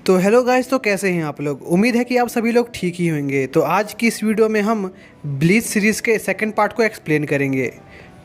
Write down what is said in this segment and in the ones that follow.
तो hello guys, तो कैसे हैं आप लोग। उम्मीद है कि आप सभी लोग ठीक ही होंगे। तो आज की इस वीडियो में हम ब्लीच सीरीज़ के सेकंड पार्ट को एक्सप्लेन करेंगे।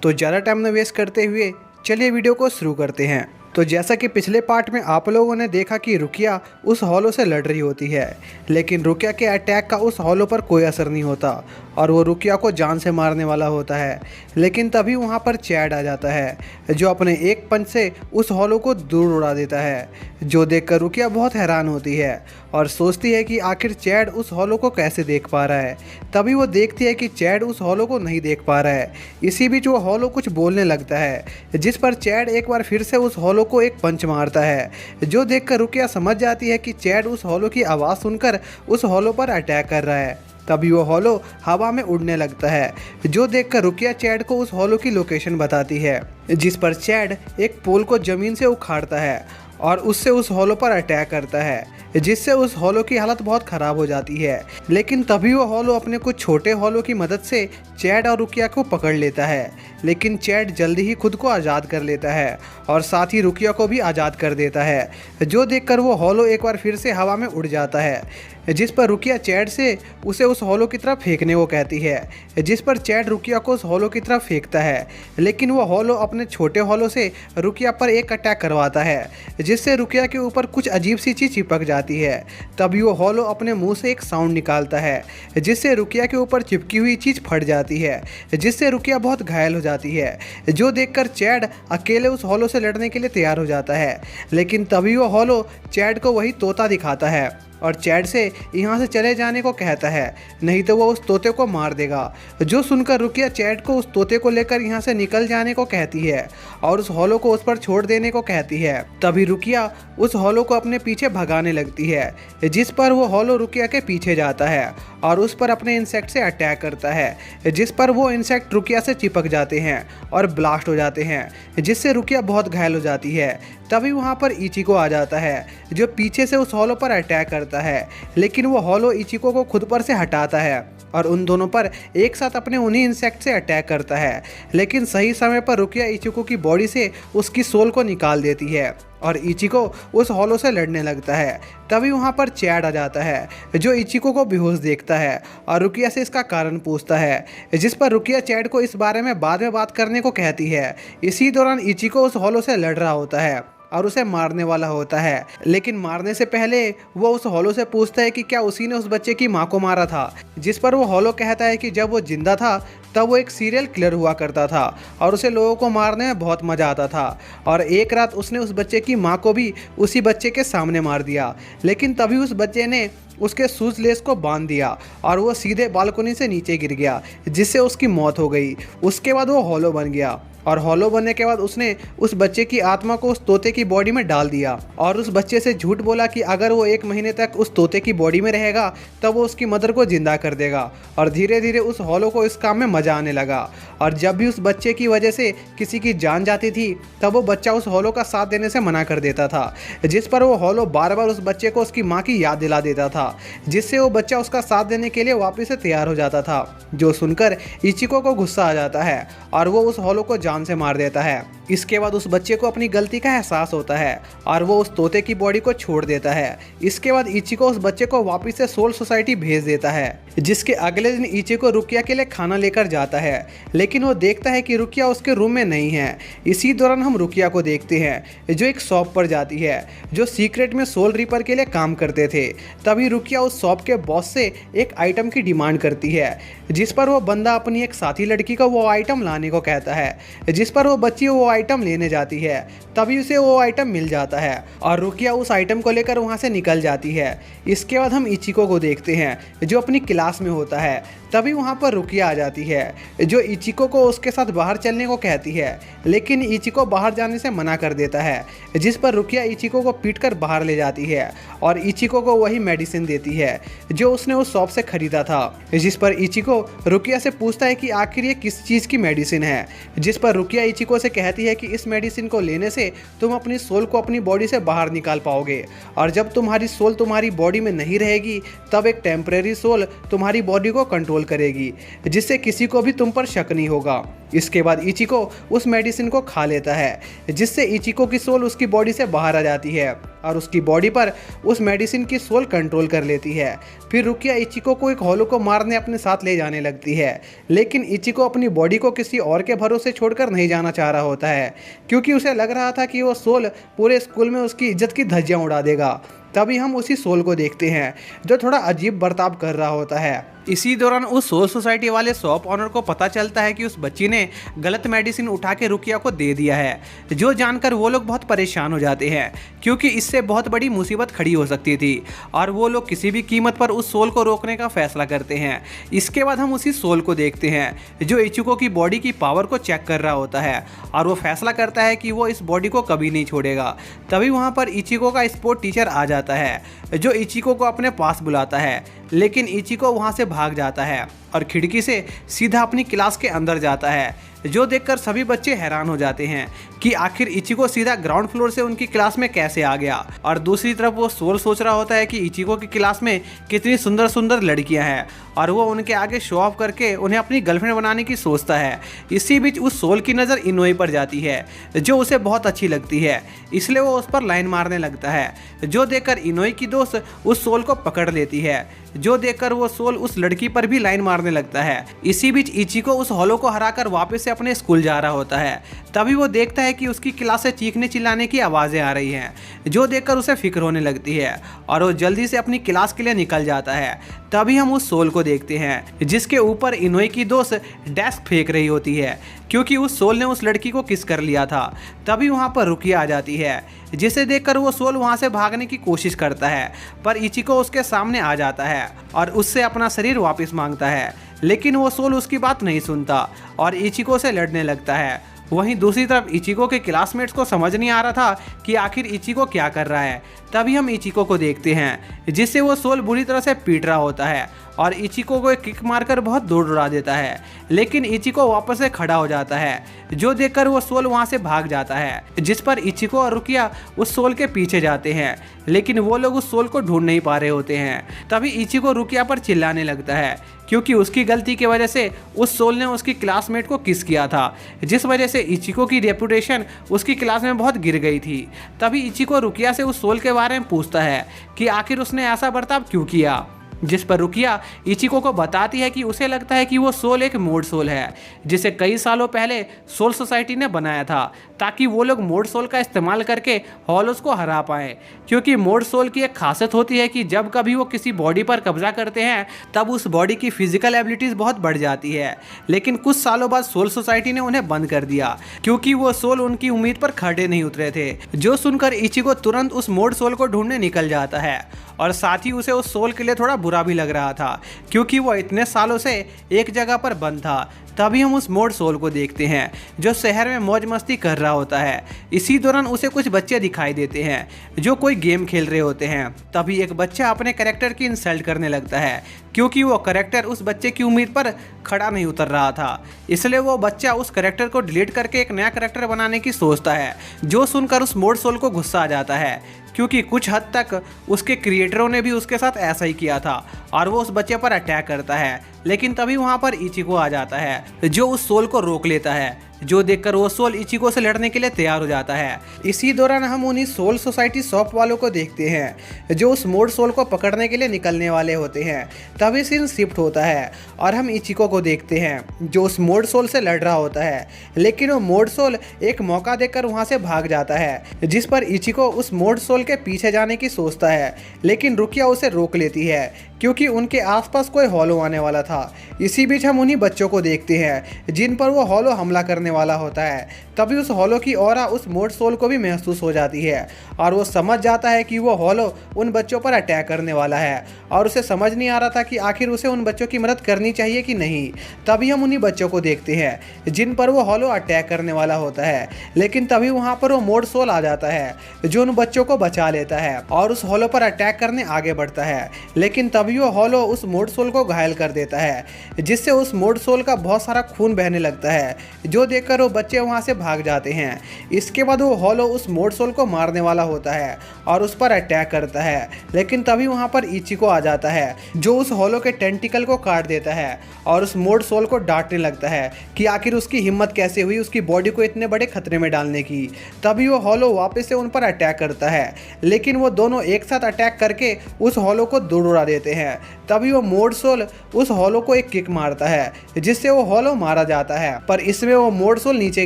तो ज़्यादा टाइम न वेस्ट करते हुए चलिए वीडियो को शुरू करते हैं। तो जैसा कि पिछले पार्ट में आप लोगों ने देखा कि रुकिया उस हॉलो से लड़ रही होती है, लेकिन रुकिया के अटैक का उस हॉलो पर कोई असर नहीं होता और वो रुकिया को जान से मारने वाला होता है। लेकिन तभी वहाँ पर चैड आ जाता है, जो अपने एक पंच से उस हॉलो को दूर उड़ा देता है। जो देखकर रुकिया बहुत हैरान होती है और सोचती है कि आखिर चैड उस हॉलो को कैसे देख पा रहा है। तभी वो देखती है कि चैड उस हॉलो को नहीं देख पा रहा है। इसी बीच वो हॉलो कुछ बोलने लगता है, जिस पर चैड एक बार फिर से उस हॉलो को एक पंच मारता है। जो देखकर रुकिया समझ जाती है कि चैड उस हॉलो की आवाज़ सुनकर उस हॉलो पर अटैक कर रहा है। तभी वो हॉलो हवा में उड़ने लगता है। जो देखकर रुकिया चैड को उस हॉलो की लोकेशन बताती है, जिस पर चैड एक पोल को ज़मीन से उखाड़ता है और उससे उस हॉलो पर अटैक करता है, जिससे उस हॉलो की हालत बहुत ख़राब हो जाती है। लेकिन तभी वो हॉलो अपने कुछ छोटे हॉलो की मदद से चैड और रुकिया को पकड़ लेता है। लेकिन चैड जल्दी ही खुद को आज़ाद कर लेता है और साथ ही रुकिया को भी आज़ाद कर देता है। जो देखकर वो हॉलो एक बार फिर से हवा में उड़ जाता है, जिस पर रुकिया चैड से उसे उस हॉलो की तरफ फेंकने को कहती है, जिस पर चैड रुकिया को उस हॉलो की तरफ फेंकता है। लेकिन वो हॉलो अपने छोटे हॉलो से रुकिया पर एक अटैक करवाता है, जिससे रुकिया के ऊपर कुछ अजीब सी चीज़ चिपक जाती है। तभी वो हॉलो अपने मुंह से एक साउंड निकालता है, जिससे रुकिया के ऊपर चिपकी हुई चीज़ फट जाती है, जिससे रुकिया बहुत घायल हो जाती है। जो देखकर चैड अकेले उस हॉलो से लड़ने के लिए तैयार हो जाता है। लेकिन तभी वो हॉलो चैड को वही तोता दिखाता है और चैड से यहाँ से चले जाने को कहता है, नहीं तो वो उस तोते को मार देगा। जो सुनकर रुकिया चैड को उस तोते को लेकर यहाँ से निकल जाने को कहती है और उस हॉलो को उस पर छोड़ देने को कहती है। तभी रुकिया उस हॉलो को अपने पीछे भगाने लगती है, जिस पर वो हॉलो रुकिया के पीछे जाता है और उस पर अपने इंसेक्ट से अटैक करता है, जिस पर वो इंसेक्ट रुकिया से चिपक जाते हैं और ब्लास्ट हो जाते हैं, जिससे रुकिया बहुत घायल हो जाती है। तभी वहाँ पर इचिको आ जाता है, जो पीछे से उस हॉलो पर अटैक करता है। लेकिन वो हॉलो इचिको को खुद पर से हटाता है और उन दोनों पर एक साथ अपने उन्हीं इंसेक्ट से अटैक करता है। लेकिन सही समय पर रुकिया इचिको की बॉडी से उसकी सोल को निकाल देती है और इचिको उस हॉलो से लड़ने लगता है। तभी वहाँ पर चैड आ जाता है, जो इचिको को बेहोश देखता है और रुकिया से इसका कारण पूछता है, जिस पर रुकिया चैड को इस बारे में बाद में बात करने को कहती है। इसी दौरान इचिको उस हॉलो से लड़ रहा होता है और उसे मारने वाला होता है। लेकिन मारने से पहले वो उस हॉलो से पूछता है कि क्या उसी ने उस बच्चे की माँ को मारा था, जिस पर वो हॉलो कहता है कि जब वो जिंदा था तब वो एक सीरियल किलर हुआ करता था और उसे लोगों को मारने में बहुत मज़ा आता था और एक रात उसने उस बच्चे की माँ को भी उसी बच्चे के सामने मार दिया। लेकिन तभी उस बच्चे ने उसके शूज लेस को बांध दिया और वो सीधे बालकनी से नीचे गिर गया, जिससे उसकी मौत हो गई। उसके बाद वो हॉलो बन गया और हॉलो बनने के बाद उसने उस बच्चे की आत्मा को उस तोते की बॉडी में डाल दिया और उस बच्चे से झूठ बोला कि अगर वो 1 महीने तक उस तोते की बॉडी में रहेगा तब वो उसकी मदर को जिंदा कर देगा। और धीरे धीरे उस हॉलो को इस काम में मजा आने लगा और जब भी उस बच्चे की वजह से किसी की जान जाती थी तब वो बच्चा उस हॉलो का साथ देने से मना कर देता था, जिस पर वो हॉलो बार बार उस बच्चे को उसकी माँ की याद दिला देता था, जिससे वो बच्चा उसका साथ देने के लिए वापस से तैयार हो जाता था। जो सुनकर इचिको को गुस्सा आ जाता है और वो उस हॉलो को जान से मार देता है। इसके बाद उस बच्चे को अपनी गलती का एहसास होता है और वो उस तोते की बॉडी को छोड़ देता है। इसके बाद इचिको उस बच्चे को वापस से सोल सोसाइटी भेज देता है, जिसके अगले दिन इचिको रुकिया के लिए खाना लेकर जाता है। लेकिन वो देखता है कि रुकिया उसके रूम में नहीं है। इसी दौरान हम रुकिया को देखते हैं, जो एक शॉप पर जाती है, जो सीक्रेट में सोल रिपर के लिए काम करते थे। तभी रुकिया उस शॉप के बॉस से एक आइटम की डिमांड करती है, जिस पर वो बंदा अपनी एक साथी लड़की को वो आइटम लाने को कहता है, जिस पर वो बच्ची वो आइटम लेने जाती है। तभी उसे वो आइटम मिल जाता है और रुकिया उस आइटम को लेकर वहाँ से निकल जाती है। इसके बाद हम इचिको को देखते हैं, जो अपनी क्लास में होता है। तभी वहाँ पर रुकिया आ जाती है, जो इचिको को उसके साथ बाहर चलने को कहती है। लेकिन इचिको बाहर जाने से मना कर देता है, जिस पर रुकिया इचिको को पीटकर बाहर ले जाती है और इचिको को वही मेडिसिन देती है जो उसने उस शॉप से खरीदा था। जिस पर इचिको रुकिया से पूछता है कि आखिर ये किस चीज़ की मेडिसिन है, जिस पर रुकिया इचिको से कहती है कि इस मेडिसिन को लेने से तुम अपनी सोल को अपनी बॉडी से बाहर निकाल पाओगे और जब तुम्हारी सोल तुम्हारी बॉडी में नहीं रहेगी तब एक टेम्परेरी सोल तुम्हारी बॉडी को कंट्रोल कंट्रोल करेगी, जिससे किसी को भी तुम पर शक नहीं होगा। इसके बाद इचिको उस मेडिसिन को खा लेता है, जिससे इचिको की सोल उसकी बॉडी से बाहर आ जाती है और उसकी बॉडी पर उस मेडिसिन की सोल कंट्रोल कर लेती है। फिर रुकिया इचिको को एक हॉलो को मारने अपने साथ ले जाने लगती है, लेकिन इचिको अपनी बॉडी को किसी और के भरोसे छोड़कर नहीं जाना चाह रहा होता है, क्योंकि उसे लग रहा था कि वो सोल पूरे स्कूल में उसकी इज्जत की धज्जियां उड़ा देगा। तभी हम उसी सोल को देखते हैं जो थोड़ा अजीब बर्ताव कर रहा होता है। इसी दौरान उस सोल सोसाइटी वाले शॉप ऑनर को पता चलता है कि उस बच्ची ने गलत मेडिसिन उठा के रुकिया को दे दिया है, जो जानकर वो लोग बहुत परेशान हो जाते हैं, क्योंकि इससे बहुत बड़ी मुसीबत खड़ी हो सकती थी और वो लोग किसी भी कीमत पर उस सोल को रोकने का फैसला करते हैं। इसके बाद हम उसी सोल को देखते हैं जो इचिको की बॉडी की पावर को चेक कर रहा होता है और वो फैसला करता है कि वो इस बॉडी को कभी नहीं छोड़ेगा। तभी वहाँ पर इचिको का स्पोर्ट टीचर आ जाता है, जो इचिको को अपने पास बुलाता है, लेकिन इचिको वहाँ से भाग जाता है और खिड़की से सीधा अपनी क्लास के अंदर जाता है, जो देखकर सभी बच्चे हैरान हो जाते हैं कि आखिर इचिको सीधा ग्राउंड फ्लोर से उनकी क्लास में कैसे आ गया। और दूसरी तरफ वो सोल सोच रहा होता है कि इचिको की क्लास में कितनी सुंदर सुंदर लड़कियां हैं और वो उनके आगे शो ऑफ करके उन्हें अपनी गर्लफ्रेंड बनाने की सोचता है। इसी बीच उस सोल की नज़र इनोई पर जाती है, जो उसे बहुत अच्छी लगती है, इसलिए वो उस पर लाइन मारने लगता है, जो देखकर इनोई की दोस्त उस सोल को पकड़ लेती है, जो देखकर वो सोल उस लड़की पर भी लाइन मारने लगता है। इसी बीच इचिको उस हॉलो को हराकर वापस से अपने स्कूल जा रहा होता है। तभी वो देखता है कि उसकी क्लास से चीखने चिल्लाने की आवाज़ें आ रही हैं, जो देखकर उसे फिक्र होने लगती है और वो जल्दी से अपनी क्लास के लिए निकल जाता है। तभी हम उस सोल को देखते हैं जिसके ऊपर इनोई की दोस्त डेस्क फेंक रही होती है, क्योंकि उस सोल ने उस लड़की को किस कर लिया था। तभी वहाँ पर रुकिया आ जाती है, जिसे देखकर वो सोल वहाँ से भागने की कोशिश करता है, पर इचिको उसके सामने आ जाता है और उससे अपना शरीर वापस मांगता है, लेकिन वो सोल उसकी बात नहीं सुनता और इचिको से लड़ने लगता है। वहीं दूसरी तरफ इचिको के क्लासमेट्स को समझ नहीं आ रहा था कि आखिर इचिको क्या कर रहा है। तभी हम इचिको को देखते हैं, जिससे वो सोल बुरी तरह से पीट रहा होता है और इचिको को एक किक मारकर बहुत दूर उड़ा देता है, लेकिन इचिको वापस से खड़ा हो जाता है, जो देखकर वो सोल वहाँ से भाग जाता है, जिस पर इचिको और रुकिया उस सोल के पीछे जाते हैं, लेकिन वो लोग उस सोल को ढूंढ नहीं पा रहे होते हैं। तभी इचिको रुकिया पर चिल्लाने लगता है, क्योंकि उसकी गलती की वजह से उस सोल ने उसकी क्लासमेट को किस किया था, जिस वजह से इचिको की रेपुटेशन उसकी क्लास में बहुत गिर गई थी। तभी इचिको रुकिया से उस सोल के बारे में पूछता है कि आखिर उसने ऐसा बर्ताव क्यों किया, जिस पर रुकिया इचिको को बताती है कि उसे लगता है कि वो सोल एक मोड सोल है, जिसे कई सालों पहले सोल सोसाइटी ने बनाया था, ताकि वो लोग मोड सोल का इस्तेमाल करके हॉलोस को हरा पाएं। क्योंकि मोड सोल की एक खासियत होती है कि जब कभी वो किसी बॉडी पर कब्जा करते हैं तब उस बॉडी की फिजिकल एबिलिटीज़ बहुत बढ़ जाती है, लेकिन कुछ सालों बाद सोल सोसाइटी ने उन्हें बंद कर दिया, क्योंकि वो सोल उनकी उम्मीद पर खड़े नहीं उतरे थे। जो सुनकर इचिको तुरंत उस मोड सोल को ढूंढने निकल जाता है और साथ ही उसे उस सोल के लिए थोड़ा बुरा भी लग रहा था, क्योंकि वो इतने सालों से एक जगह पर बंद था। तभी हम उस मोड सोल को देखते हैं जो शहर में मौज मस्ती कर रहा होता है। इसी दौरान उसे कुछ बच्चे दिखाई देते हैं जो कोई गेम खेल रहे होते हैं। तभी एक बच्चा अपने कैरेक्टर की इंसल्ट करने लगता है, क्योंकि वो कैरेक्टर उस बच्चे की उम्मीद पर खड़ा नहीं उतर रहा था, इसलिए वो बच्चा उस कैरेक्टर को डिलीट करके एक नया कैरेक्टर बनाने की सोचता है। जो सुनकर उस मोड सोल को गुस्सा आ जाता है, क्योंकि कुछ हद तक उसके क्रिएटरों ने भी उसके साथ ऐसा ही किया था और वो उस बच्चे पर अटैक करता है। लेकिन तभी वहाँ पर इचिको आ जाता है, जो उस सोल को रोक लेता है, जो देखकर वो सोल इचिको से लड़ने के लिए तैयार हो जाता है। इसी दौरान हम उन्हीं सोल सोसाइटी शॉप वालों को देखते हैं जो उस मोड सोल को पकड़ने के लिए निकलने वाले होते हैं। तभी सीन शिफ्ट होता है और हम इचिको को देखते हैं जो उस मोड सोल से लड़ रहा होता है, लेकिन वो मोड सोल एक मौका देकर वहाँ से भाग जाता है, जिस पर इचिको उस मोड सोल के पीछे जाने की सोचता है, लेकिन रुकिया उसे रोक लेती है, क्योंकि उनके आसपास कोई हॉलो आने वाला था। इसी बीच हम उन्हीं बच्चों को देखते हैं जिन पर वो हॉलो हमला करने वाला होता है। तभी उस हॉलो की ऑरा उस मोड सोल को भी महसूस हो जाती है और वो समझ जाता है कि वो हॉलो उन बच्चों पर अटैक करने वाला है और उसे समझ नहीं आ रहा था कि आखिर उसे उन बच्चों की मदद करनी चाहिए कि नहीं। तभी हम उन्हीं बच्चों को देखते हैं जिन पर वो हॉलो अटैक करने वाला होता है, लेकिन तभी वहाँ पर वो मोड सोल आ जाता है जो उन बच्चों को बचा लेता है और उस हॉलो पर अटैक करने आगे बढ़ता है, लेकिन तभी वो हॉलो उस मोड सोल को घायल कर देता है, जिससे उस मोड सोल का बहुत सारा खून बहने लगता है। जो देखकर वो बच्चे वहाँ से भाग जाते हैं। इसके बाद वो हॉलो उस मोड सोल को मारने वाला होता है और उस पर अटैक करता है, लेकिन तभी वहाँ पर इचिको आ जाता है जो उस हॉलो के टेंटिकल को काट देता है और उस मोड सोल को डांटने लगता है कि आखिर उसकी हिम्मत कैसे हुई उसकी बॉडी को इतने बड़े खतरे में डालने की। तभी वो हॉलो वापस से उन पर अटैक करता है, लेकिन वो दोनों एक साथ अटैक करके उस हॉलो को दूर उड़ा देते हैं। तभी वो मोड सोल उस हॉलो को एक किक मारता है जिससे वो हॉलो मारा जाता है, पर इसमें वो मोड सोल नीचे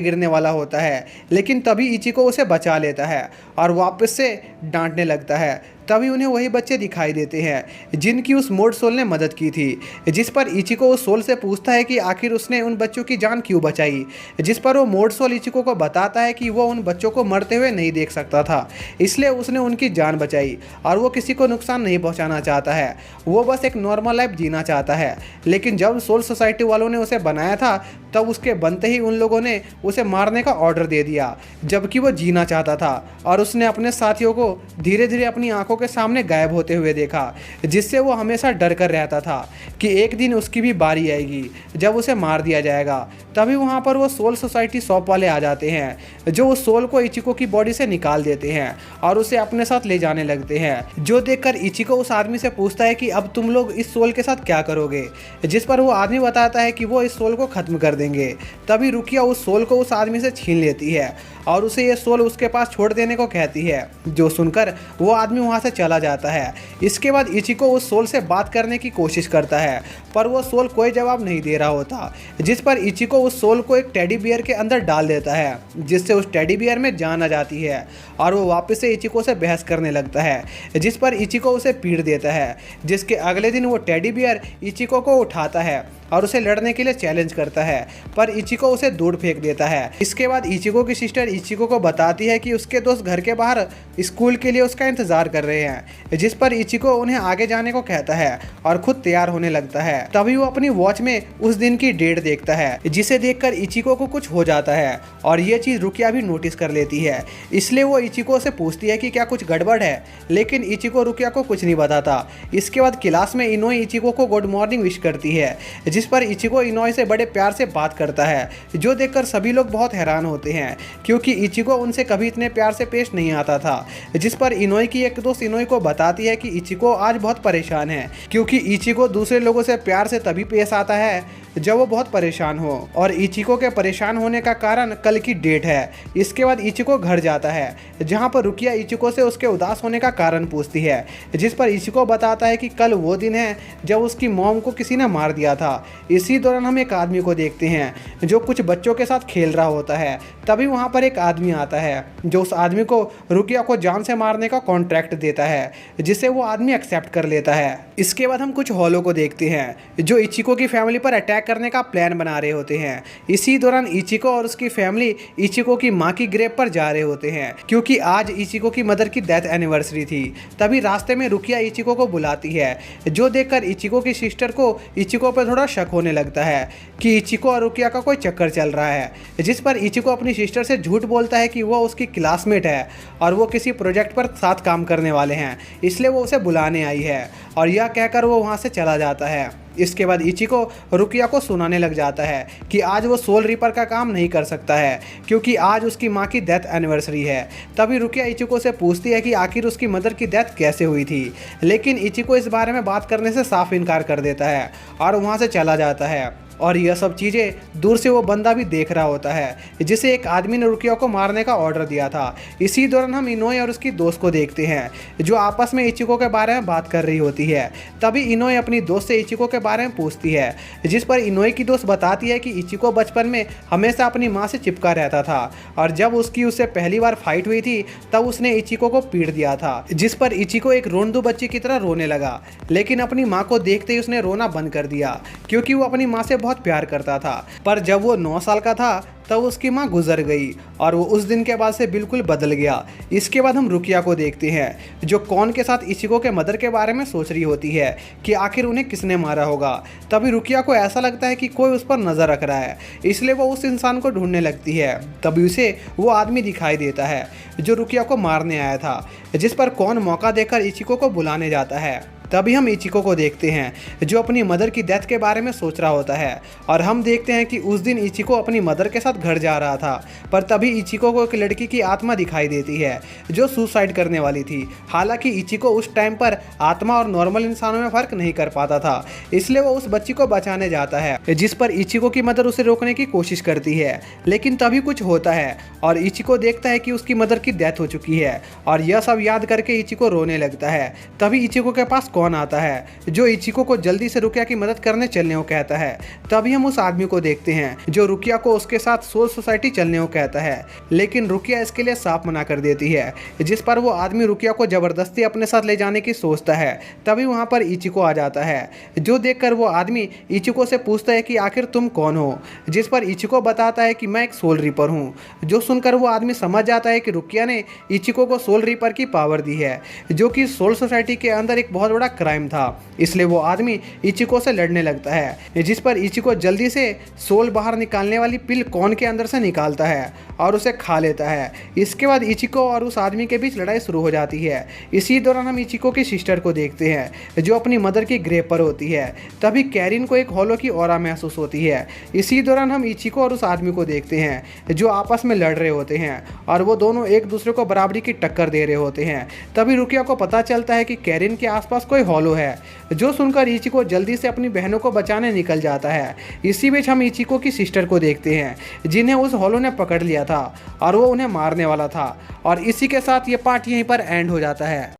गिरने वाला होता है, लेकिन तभी इचिको उसे बचा लेता है और वापस से डांटने लगता है। तभी उन्हें वही बच्चे दिखाई देते हैं जिनकी उस मोड सोल ने मदद की थी, जिस पर इचिको उस सोल से पूछता है कि आखिर उसने उन बच्चों की जान क्यों बचाई, जिस पर वो मोड सोल इचिको को बताता है कि वो उन बच्चों को मरते हुए नहीं देख सकता था, इसलिए उसने उनकी जान बचाई और वो किसी को नुकसान नहीं पहुंचाना चाहता है, वो बस एक नॉर्मल लाइफ जीना चाहता है। लेकिन जब सोल सोसाइटी वालों ने उसे बनाया था तब उसके बनते ही उन लोगों ने उसे मारने का ऑर्डर दे दिया, जबकि वो जीना चाहता था, और उसने अपने साथियों को धीरे धीरे अपनी आंखों के सामने गायब होते हुए देखा, जिससे वो हमेशा डर कर रहता था कि एक दिन उसकी भी बारी आएगी जब उसे मार दिया जाएगा। तभी वहाँ पर वो सोल सोसाइटी शॉप वाले आ जाते हैं जो उस सोल को इचिको की बॉडी से निकाल देते हैं और उसे अपने साथ ले जाने लगते हैं, जो देखकर इचिको उस आदमी से पूछता है कि अब तुम लोग इस सोल के साथ क्या करोगे, जिस पर वो आदमी बताता है कि वो इस सोल को खत्म कर देंगे। तभी रुकिया उस सोल को उस आदमी से छीन लेती है और उसे ये सोल उसके पास छोड़ देने को कहती है, जो सुनकर वो आदमी वहाँ से चला जाता है। इसके बाद इचिको उस सोल से बात करने की कोशिश करता है, पर वो सोल कोई जवाब नहीं दे रहा होता, जिस पर इचिको उस सोल को एक टेडी बियर के अंदर डाल देता है, जिससे उस टेडी बियर में जान आ जाती है और वो वापस से इचिको से बहस करने लगता है, जिस पर इचिको उसे पीट देता है। जिसके अगले दिन वो टेडी बियर इचिको को उठाता है और उसे लड़ने के लिए चैलेंज करता है, पर इचिको उसे दूर फेंक देता है। इसके बाद इचिको की सिस्टर इचिको को बताती है कि उसके दोस्त घर के बाहर स्कूल के लिए उसका इंतजार कर रहे हैं, जिस पर इचिको उन्हें आगे जाने को कहता है और खुद तैयार होने लगता है। तभी वो अपनी वॉच में उस दिन की डेट देखता है, जिसे देखकर इचिको को कुछ हो जाता है और ये चीज़ रुकिया भी नोटिस कर लेती है, इसलिए वो इचिको से पूछती है कि क्या कुछ गड़बड़ है, लेकिन इचिको रुकिया को कुछ नहीं बताता। इसके बाद क्लास में इनोई इचिको को गुड मॉर्निंग विश करती है, जिस पर इचिको इनोई से बड़े प्यार से बात करता है, जो देखकर सभी लोग बहुत हैरान होते हैं क्योंकि इचिको उनसे कभी इतने प्यार से पेश नहीं आता था। जिस पर इनोई की एक दोस्त इनोई को बताती है कि इचिको आज बहुत परेशान है क्योंकि इचिको दूसरे लोगों से प्यार से तभी पेश आता है जब वो बहुत परेशान हो, और इचिको के परेशान होने का कारण कल की डेट है। इसके बाद इचिको घर जाता है जहाँ पर रुकिया इचिको से उसके उदास होने का कारण पूछती है, जिस पर इचिको बताता है कि कल वो दिन है जब उसकी मॉम को किसी ने मार दिया था। इसी दौरान हम एक आदमी को देखते हैं जो कुछ बच्चों के साथ खेल रहा होता है। तभी वहाँ पर एक आदमी आता है जो उस आदमी को रुकिया को जान से मारने का कॉन्ट्रैक्ट देता है, जिसे वो आदमी एक्सेप्ट कर लेता है। इसके बाद हम कुछ हॉलो को देखते हैं जो इचिको की फैमिली पर अटैक करने का प्लान बना रहे होते हैं। इसी दौरान इचिको और उसकी फैमिली इचिको की मां की ग्रेव पर जा रहे होते हैं क्योंकि आज इचिको की मदर की डेथ एनिवर्सरी थी। तभी रास्ते में रुकिया इचिको को बुलाती है, जो देखकर इचिको की सिस्टर को इचिको पर थोड़ा शक होने लगता है कि इचिको और रुकिया का कोई चक्कर चल रहा है, जिस पर इचिको अपनी सिस्टर से झूठ बोलता है कि वो उसकी क्लासमेट है और वो किसी प्रोजेक्ट पर साथ काम करने वाले हैं, इसलिए वो उसे बुलाने आई है, और यह कहकर वो वहाँ से चला जाता है। इसके बाद इचिको रुकिया को सुनाने लग जाता है कि आज वो सोल रीपर का काम नहीं कर सकता है क्योंकि आज उसकी माँ की डेथ एनिवर्सरी है। तभी रुकिया इचिको से पूछती है कि आखिर उसकी मदर की डेथ कैसे हुई थी, लेकिन इचिको इस बारे में बात करने से साफ इनकार कर देता है और वहाँ से चला जाता है। और यह सब चीज़ें दूर से वो बंदा भी देख रहा होता है जिसे एक आदमी ने रुकिया को मारने का ऑर्डर दिया था। इसी दौरान हम इनोई और उसकी दोस्त को देखते हैं जो आपस में इचिको के बारे में बात कर रही होती है। तभी इनोई अपनी दोस्त से इचिको के बारे में पूछती है, जिस पर इनोई की दोस्त बताती है कि इचिको बचपन में हमेशा अपनी माँ से चिपका रहता था और जब उसकी उससे पहली बार फाइट हुई थी तब उसने इचिको को पीट दिया था, जिस पर इचिको एक रोंदू बच्ची की तरह रोने लगा, लेकिन अपनी माँ को देखते ही उसने रोना बंद कर दिया क्योंकि वो अपनी माँ से बहुत प्यार करता था। पर जब वो 9 साल का था तब उसकी माँ गुजर गई और वो उस दिन के बाद से बिल्कुल बदल गया। इसके बाद हम रुकिया को देखते हैं जो कौन के साथ इचिको के मदर के बारे में सोच रही होती है कि आखिर उन्हें किसने मारा होगा। तभी रुकिया को ऐसा लगता है कि कोई उस पर नज़र रख रहा है, इसलिए वो उस इंसान को ढूंढने लगती है। तभी उसे वो आदमी दिखाई देता है जो रुकिया को मारने आया था, जिस पर कौन मौका देकर इचिको को बुलाने जाता है। तभी हम इचिको को देखते हैं जो अपनी मदर की डेथ के बारे में सोच रहा होता है और हम देखते हैं कि उस दिन इचिको अपनी मदर के साथ घर जा रहा था, पर तभी इचिको को एक लड़की की आत्मा दिखाई देती है जो सुसाइड करने वाली थी। हालांकि इचिको उस टाइम पर आत्मा और नॉर्मल इंसानों में फर्क नहीं कर पाता था, इसलिए वो उस बच्ची को बचाने जाता है, जिस पर इचिको की मदर उसे रोकने की कोशिश करती है। लेकिन तभी कुछ होता है और इचिको देखता है कि उसकी मदर की डेथ हो चुकी है और यह सब याद करके इचिको रोने लगता है। तभी इचिको के पास कौन आता है जो इचिको को जल्दी से रुकिया की मदद करने चलने को कहता है। तभी हम उस आदमी को देखते हैं जो रुकिया को उसके साथ सोल सोसाइटी चलने को कहता है, लेकिन रुकिया इसके लिए साफ मना कर देती है, जिस पर वो आदमी रुकिया को जबरदस्ती अपने साथ ले जाने की सोचता है। तभी वहाँ पर इचिको आ जाता है, जो देखकर वो आदमी इचिको से पूछता है कि आखिर तुम कौन हो, जिस पर इचिको बताता है कि मैं एक सोल रीपर हूँ। जो सुनकर वो आदमी समझ जाता है कि रुकिया ने इचिको को सोल रीपर की पावर दी है, जो कि सोल सोसाइटी के अंदर एक बहुत बड़ा क्राइम था। इसलिए वो आदमी इचिको से लड़ने लगता है, जिस पर इचिको जल्दी से सोल बाहर निकालने वाली पिल कॉर्न के अंदर से निकालता है और उसे खा लेता है। इसके बाद इचिको और उस आदमी के बीच लड़ाई शुरू हो जाती है। इसी दौरान हम इचिको की सिस्टर को देखते हैं जो अपनी मदर की ग्रेव पर होती है। तभी कैरिन को एक हॉलो की ऑरा महसूस होती है। इसी दौरान हम इचिको और उस आदमी को देखते हैं जो आपस में लड़ रहे होते हैं और वो दोनों एक दूसरे को बराबरी की टक्कर दे रहे होते हैं। तभी रुकिया को पता चलता है कि कैरिन के आसपास कोई हॉलो है, जो सुनकर इचिको जल्दी से अपनी बहनों को बचाने निकल जाता है। इसी बीच हम इचिको की सिस्टर को देखते हैं जिन्हें उस हॉलो ने पकड़ लिया था और वो उन्हें मारने वाला था। और इसी के साथ ये पार्ट यहीं पर एंड हो जाता है।